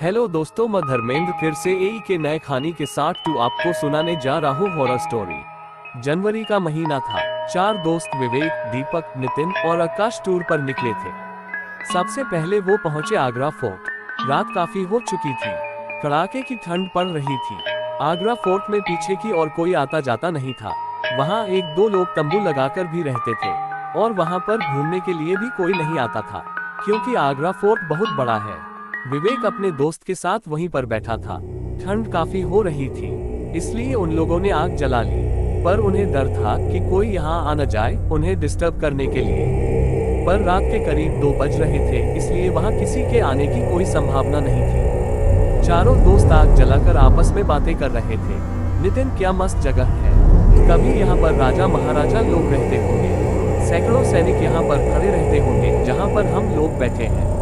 Hello दोस्तों, मैं धर्मेंद्र फिर से एई के नए कहानी के साथ आपको सुनाने जा रहा हूँ हॉरर स्टोरी। जनवरी का महीना था। 4 दोस्त विवेक, दीपक, नितिन और आकाश टूर पर निकले थे। सबसे पहले वो पहुंचे आगरा फोर्ट। रात काफी हो चुकी थी, कड़ाके की ठंड पड़ रही थी। आगरा फोर्ट में पीछे की और कोई आता जाता नहीं था। वहाँ 1-2 लोग तंबू लगाकर भी रहते थे और वहाँ पर घूमने के लिए भी कोई नहीं आता था, क्योंकि आगरा फोर्ट बहुत बड़ा है। विवेक अपने दोस्त के साथ वहीं पर बैठा था। ठंड काफी हो रही थी, इसलिए उन लोगों ने आग जला ली, पर उन्हें डर था कि कोई यहाँ आ न जाए उन्हें डिस्टर्ब करने के लिए। पर रात के करीब 2 बज रहे थे, इसलिए वहाँ किसी के आने की कोई संभावना नहीं थी। चारों दोस्त आग जलाकर आपस में बातें कर रहे थे। नितिन, क्या मस्त जगह है, कभी यहाँ पर राजा महाराजा लोग रहते होंगे। सैकड़ों सैनिक यहाँ पर खड़े रहते होंगे जहाँ पर हम लोग बैठे हैं।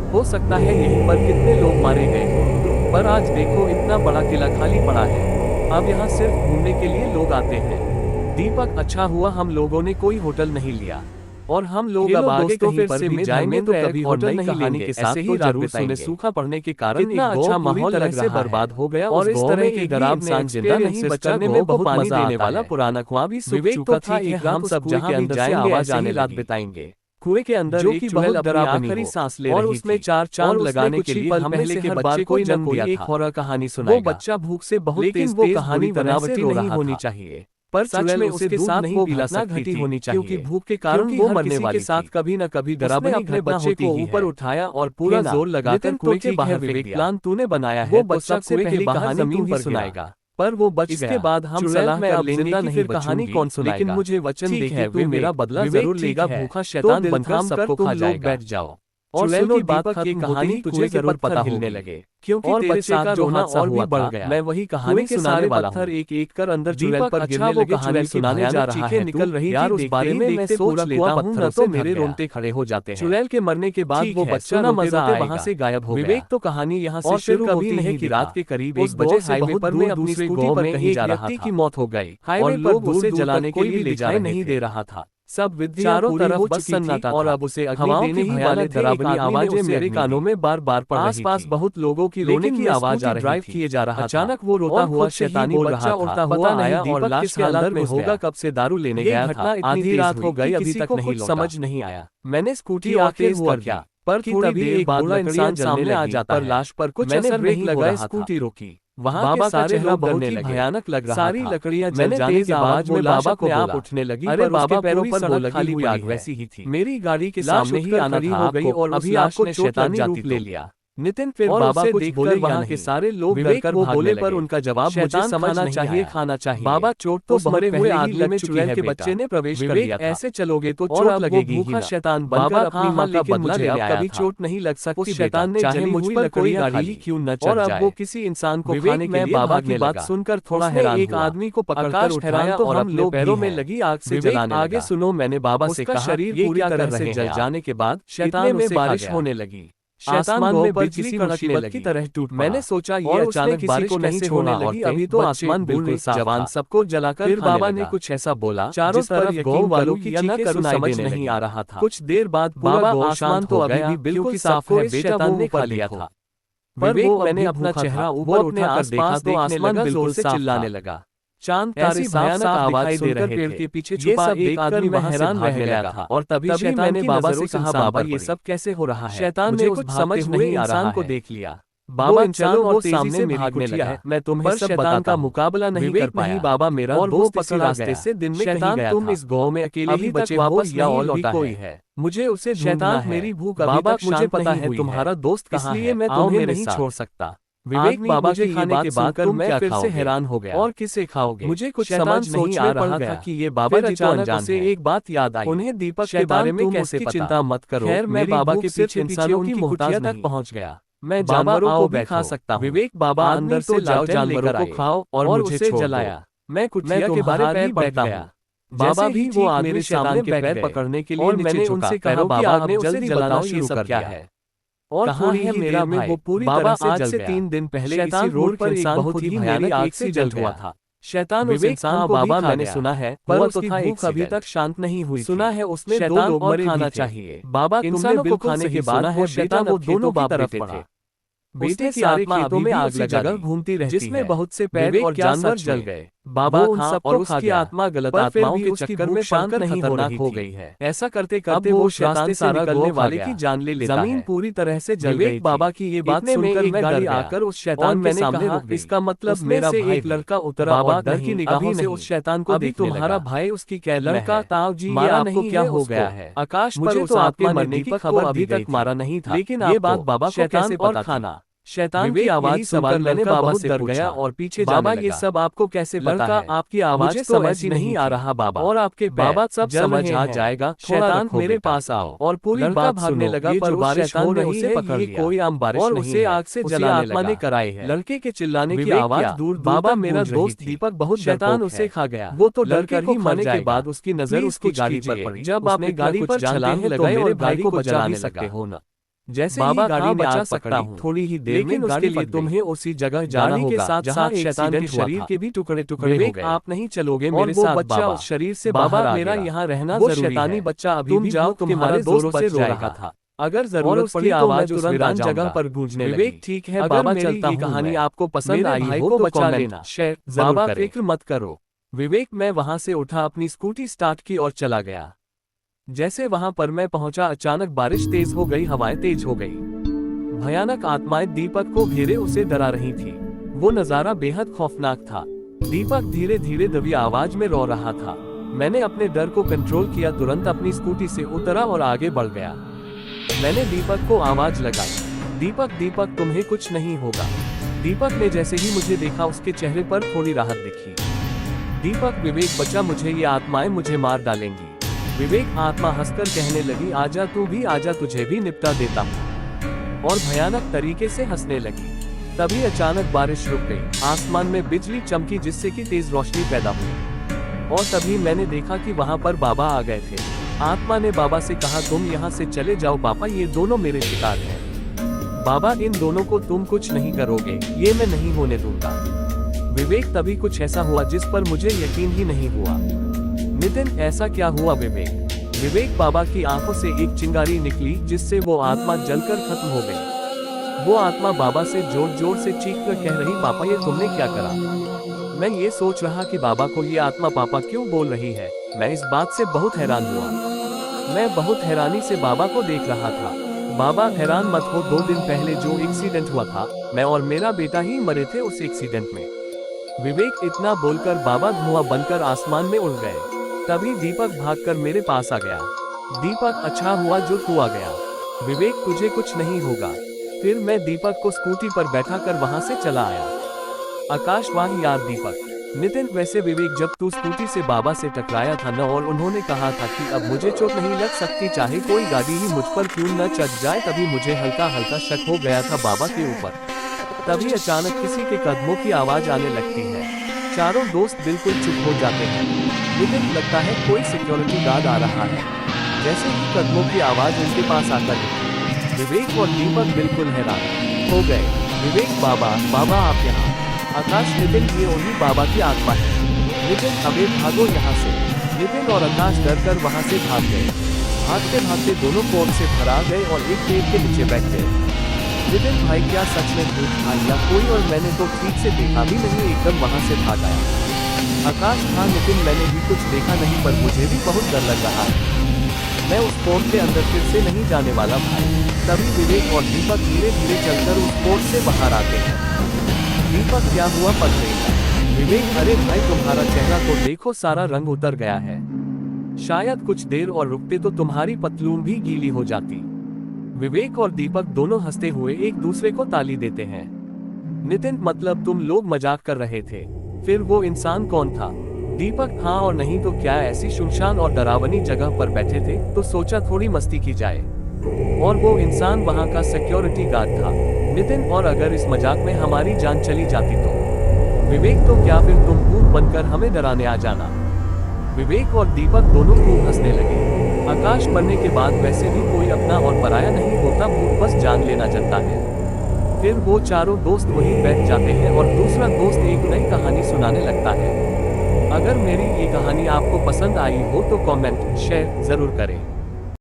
हो सकता है यहीं पर कितने लोग मारे गए हों, पर आज देखो इतना बड़ा किला खाली पड़ा है। अब यहाँ सिर्फ घूमने के लिए लोग आते हैं। दीपक, अच्छा हुआ हम लोगों ने कोई होटल नहीं लिया और हम लोग अब आगे कहीं पर भी जाएंगे तो कभी होटल नहीं लेंगे। ऐसे ही जरूर सुने सूखा पड़ने के कारण इतना अच्छा माहौल लग से बर्बाद हो गया और इस तरह के डरावना जिंदा नहीं बचने में बहुत मजा आने वाला पुराना ख्वाब भी सूख चुका था कि हम सब जहाँ भी जाएंगे आवाज आने रात बिताएंगे। कुएं के अंदर जो कि बहुत डरावनी सांस ले और उसमें 4 चांद लगाने के लिए हम पहले के बच्चे को जन्म दिया था। एक हॉरर कहानी सुनाएगा। वो बच्चा भूख से बहुत तेज वो कहानी बनावटी नहीं होनी चाहिए, पर सच में उसके साथ वो घटना घटी होनी चाहिए, क्योंकि भूख के कारण वो मरने वाली के साथ कभी न कभी डरावनी अपने बच्चे को ऊपर उठाया और पूरा जोर लगाकर कुएं के बाहर फेंक दिया। प्लान तूने बनाया है, वो बच्चा कुएं के बाहर जमीन पर सुनाएगा, पर वो बच गया। इसके बाद हम सलाह कर लेंगे कि फिर कहानी कौन सुनाएगा। लेकिन मुझे वचन दे कि तू मेरा बदला जरूर लेगा। भूखा शैतान बनकर सबको खा जाएगा। बैठ जाओ और सुनो, बात की कहानी तुझे जरूर पता हिलने लगे, क्योंकि तेरे साथ जो रोना और भी बढ़ गया। मैं वही कहानी सुनाने वाला हूँ। एक कर अंदर चुड़ैल पर गिरने लगे। कहानी सुनाने जा रहा है निकल रही यार, उस बारे में मैं सोच लेता हूँ न तो मेरे रोंगटे खड़े हो जाते हैं। चुड़ैल के मरने के बाद वो बच्चा ना मजा आएगा वहाँ से गायब हो गया। विवेक, तो कहानी यहाँ से शुरू कभी नहीं कि रात के करीब 1 बजे हाईवे पर मैं अपनी स्कूटी पर कहीं जा रहा था की मौत हो गई। हाईवे पर उसे जलाने के लिए ले जाए नहीं दे रहा था। सब चारों तरफ बस सन्नाटा और अब उसे हवाओं की भयानक डरावनी आवाजें मेरे कानों में बार-बार पड़ रही थी। आसपास बहुत लोगों की रोने की आवाज आ रही थी। किए जा रहा था। अचानक वो रोता हुआ शैतानी बच्चा उड़ता हुआ आया और लाश के हालत में होगा कब से दारू लेने गया था। आधी रात हो गई, अभी तक नहीं लौटा। समझ नहीं आया। मैंने स्कूटी आके हुआ क्या, पर थोड़ी देर बाद इंसान सामने आ जाता पर लाश पर कुछ असर नहीं लगा। स्कूटी रोकी। वहाँ बाबा का चेहरा बहुत ही भयानक लग रहा था। सारी लकड़ियां जल जाने के आवाज में बाबा को आप उठने लगी। अरे बाबा, पैरों पर वो लगी हुई आग वैसी ही थी। मेरी गाड़ी के सामने ही आना हो गई और अभी आपको शैतानी रूप ले लिया। नितिन, फिर बाबा कुछ बोले। वहाँ के सारे लोग डरकर बोले, पर उनका जवाब मुझे समझना चाहिए, खाना चाहिए। बाबा, चोट तो मरे हुए आदमी में चुड़ैल के बच्चे ने प्रवेश कर लिया था। ऐसे चलोगे तो चोट लगेगी। भूखा शैतान बनकर अपनी माँ का बदला ले आया था। कभी चोट नहीं लग सकती। शैतान ने चाहे मुझ पर कोई गाड़ी क्यों न चढ़ जाए। और अब वो किसी इंसान को खाने के लिए बाबा की बात सुनकर थोड़ा हैरान। एक आदमी को पकड़कर उठाया और हम लोग पैरों में लगी आग से जलाने लगा। आगे सुनो, मैंने बाबा से कहा शरीर पूरी तरह से जल जाने के बाद शैतान में बारिश होने लगी। आसमान में बिजली कड़कने लगी तरह टूट। मैंने सोचा ये अचानक बारिश को नहीं छोड़ने लगी। अभी तो आसमान बिल्कुल साफ। जवान सबको जलाकर फिर बाबा ने कुछ ऐसा बोला चारों तरफ गांव वालों की चीखें सुनाई देने नहीं आ रहा था। कुछ देर बाद बाबा, आसमान तो अभी भी बिल्कुल साफ है, बेटा ने खा लिया था। पर वो मैंने अपना चेहरा ऊपर उठाकर देखा तो आसमान बिल्कुल से चिल्लाने लगा। चांद तारे साफ आवाज सुनकर पेड़ के पीछे छुपा एक आदमी वहां हैरान रह गया था। और तभी मैंने बाबा से कहा, बाबा ये सब कैसे हो रहा है। शैतान ने कुछ समझ नहीं आ रहा को देख लिया। बाबा, चलो और सामने भागने लगा। मैं तुम्हें शैतान का मुकाबला नहीं कर पाया। बाबा, मेरा और वो पकड़ रास्ते से दिन में शैतान तुम इस गांव में अकेले ही बचे हो या और भी कोई है। मुझे उसे शैतान मेरी भूख बाबा मुझे पता है तुम्हारा दोस्त कहाँ है, मैं तुम्हें नहीं छोड़ सकता। विवेक, बाबा के खाने के बाद तुम मैं फिर से हैरान हो गया। और किसे खाओगे? मुझे कुछ समझ नहीं आ रहा था कि ये बाबा जी तो अनजान है। एक बात याद आई, उन्हें दीपक के बारे में कैसे पता। चिंता मत करो, खैर मैं बाबा के पीछे इंसानों की कुटिया तक पहुंच गया। मैं जानवरों को भी खा सकता हूँ। विवेक, बाबा अंदर से जाओ, जानवरों को खाओ और उसे जलाया। मैं कुटिया के बाहर ही बैठ गया। बाबा भी वो आदमी शैतान के पैर पकड़ने के लिए मैंने उनसे कहा, बाबा आप जल्दी जलाना शुरू कर क्या है। और कहाँ है मेरा भाई? वो पूरी तरह से जल गया। 3 दिन पहले इसी रोड पर एक बहुत ही भयानक आग से जल हुआ था। शैतान उस इंसान को बाबा मैंने सुना है, पर उसकी भूख अभी तक शांत नहीं हुई। सुना है उसने 2 लोग मरे खाना चाहिए। बाबा इंसानों को खाने के बाद वो शैतान वो दोनों बाप तरफ थे। बेटे की आत्मा खेतों में आग लगा जगह घूमती रहती जिसमें बहुत से पेड़ और जानवर जल गए। बाबा खां और उसकी आत्मा गलत आत्माओं के चक्कर में शांत नहीं हो गई है। ऐसा करते करते वो शैतान से निकलने वाले की जान ले लेता है। जमीन पूरी तरह से जल गई। बाबा की ये बात सुनकर मैं गाड़ी आकर उस शैतान के सामने रुक गई। इसका मतलब मेरा भाई एक लड़का उतरा और डर की निगाहों से उस शैतान को देखने लगा। तुम्हारा भाई उसकी कैद में है। लड़का ताऊ जी ये आपको क्या हो गया है? आकाश पर उस आत्मा मरने की खबर अभी तक मारा नहीं था, लेकिन ये बात बाबा को कैसे पता था? शैतान की आवाज सुनकर मैंने बाबा से डर गया और पीछे बाबा ये सब आपको कैसे पता है? आपकी आवाज तो ऐसी नहीं आ रहा बाबा, और आपके बाबा सब समझ आ जाएगा। शैतान मेरे पास आओ। और पूरी बात भागने लगा, पर बारिश हो रही है, पकड़ लिया कोई आम बारिश और उसे आग से जलाने लगा। ने कराई है। लड़के के चिल्लाने की आवाज दूर बाबा मेरा दोस्त दीपक बहुत शैतान उसे खा गया। वो तो डरकर ही मरने के बाद उसकी नजर उसकी गाड़ी पर पड़ी। जब आपने गाड़ी पर छलांग लगाई और भाई को बचाने सकते हो ना, जैसे बाबा गाड़ी में बचा सकता हूँ थोड़ी ही देर में, उसके लिए तुम्हें उसी जगह जाना होगा के साथ शैतान के शरीर के भी टुकड़े टुकड़े हो गए। आप नहीं चलोगे मेरे साथ बच्चा उस शरीर से बाबा मेरा यहाँ रहना जरूरी है। शैतानी बच्चा अभी भी जाओ, तुम्हारा दोस्त से रो रहा था। अगर जरूरत पड़ी तो मैं तुरंत जगह पर गूंजने लगी। विवेक ठीक है बाबा, चलता हूँ। कहानी आपको पसंद आई हो तो बचा लेना, शेयर बाबा फिक्र मत करो। विवेक मैं वहां से उठा, अपनी स्कूटी स्टार्ट की और चला गया। जैसे वहां पर मैं पहुंचा, अचानक बारिश तेज हो गई, हवाएं तेज हो गई। भयानक आत्माएं दीपक को घेरे उसे डरा रही थी। वो नजारा बेहद खौफनाक था। दीपक धीरे धीरे दबी आवाज में रो रहा था। मैंने अपने डर को कंट्रोल किया, तुरंत अपनी स्कूटी से उतरा और आगे बढ़ गया। मैंने दीपक को आवाज लगाई, दीपक दीपक तुम्हें कुछ नहीं होगा। दीपक ने जैसे ही मुझे देखा, उसके चेहरे पर थोड़ी राहत दिखी। दीपक विवेक बचा, मुझे ये आत्माएं मुझे मार डालेंगी। विवेक आत्मा हंसकर कहने लगी, आजा तू भी आजा, तुझे भी निपटा देता हूँ, और भयानक तरीके से हंसने लगी। तभी अचानक बारिश रुक गई, आसमान में बिजली चमकी जिससे कि तेज रोशनी पैदा हुई, और तभी मैंने देखा कि वहाँ पर बाबा आ गए थे। आत्मा ने बाबा से कहा, तुम यहाँ से चले जाओ पापा, ये दोनों मेरे शिकार हैं। बाबा इन दोनों को तुम कुछ नहीं करोगे, ये मैं नहीं होने दूंगा। विवेक तभी कुछ ऐसा हुआ जिस पर मुझे यकीन ही नहीं हुआ। नितिन ऐसा क्या हुआ? विवेक बाबा की आंखों से एक चिंगारी निकली जिससे वो आत्मा जलकर खत्म हो गई। वो आत्मा बाबा से जोर जोर से चीख कर कह रही, पापा ये तुमने क्या करा? मैं ये सोच रहा कि बाबा को ये आत्मा पापा क्यों बोल रही है। मैं इस बात से बहुत हैरान हुआ। मैं बहुत हैरानी से बाबा को देख रहा था। बाबा हैरान मत हो, 2 दिन पहले जो एक्सीडेंट हुआ था, मैं और मेरा बेटा ही मरे थे उस एक्सीडेंट में। विवेक इतना बोलकर बाबा धुआं बनकर आसमान में उड़ गए। तभी दीपक भागकर मेरे पास आ गया। दीपक अच्छा हुआ जो तू आ गया, विवेक तुझे कुछ नहीं होगा। फिर मैं दीपक को स्कूटी पर बैठा कर वहां से चला आया। आकाश वाह यार दीपक। नितिन वैसे विवेक जब तू स्कूटी से बाबा से टकराया था न, और उन्होंने कहा था कि अब मुझे चोट नहीं लग सकती चाहे कोई गाड़ी ही मुझ पर क्यों न चढ़ जाए, तभी मुझे हल्का हल्का शक हो गया था बाबा के ऊपर। तभी अचानक किसी के कदमों की आवाज आने लगती है। चारों दोस्त बिल्कुल चुप हो जाते हैं। लेकिन लगता है कोई सिक्योरिटी गार्ड आ रहा है। जैसे ही कदमों की आवाज उनके पास आकर रुकी, विवेक और दीपक बिल्कुल हैरान हो गए। विवेक बाबा बाबा आप यहाँ? आकाश नितिन ये उन्हीं बाबा की आत्मा है। नितिन अबे भागो यहाँ से। नितिन और आकाश डर कर वहाँ से भाग गए। भागते भागते दोनों कोर्ट से भरा गए और एक पेड़ के नीचे बैठ गए। नितिन भाई क्या सच में भूत था या कोई और? मैंने तो ठीक से देखा भी नहीं, एकदम वहाँ से भाग आया। आकाश हाँ नितिन मैंने भी कुछ देखा नहीं, पर मुझे भी बहुत डर लग रहा है। मैं उस कोर्ट के अंदर फिर से नहीं जाने वाला भाई। तभी विवेक और दीपक धीरे धीरे चलकर उस कोर्ट से बाहर आते हैं। दीपक क्या हुआ पकड़ेगा? विवेक अरे भाई तुम्हारा चेहरा तो देखो, सारा रंग उतर गया है। शायद कुछ देर और रुकते तो तुम्हारी पतलून भी गीली हो जाती। विवेक और दीपक दोनों हंसते हुए एक दूसरे को ताली देते हैं। नितिन मतलब तुम लोग मजाक कर रहे थे? फिर वो इंसान कौन था? दीपक हाँ और नहीं तो क्या, ऐसी सुनसान और डरावनी जगह पर बैठे थे तो सोचा थोड़ी मस्ती की जाए, और वो इंसान वहाँ का सिक्योरिटी गार्ड था। नितिन और अगर इस मजाक में हमारी जान चली जाती तो? विवेक तो क्या फिर तुम भूत बनकर हमें डराने आ जाना? विवेक और दीपक दोनों खूब हंसने लगे। आकाश मरने के बाद वैसे भी कोई अपना और पराया नहीं होता, भूत बस जान लेना चाहता है। फिर वो चारों दोस्त वहीं बैठ जाते हैं और दूसरा दोस्त एक नई कहानी सुनाने लगता है। अगर मेरी ये कहानी आपको पसंद आई हो तो कमेंट शेयर जरूर करें।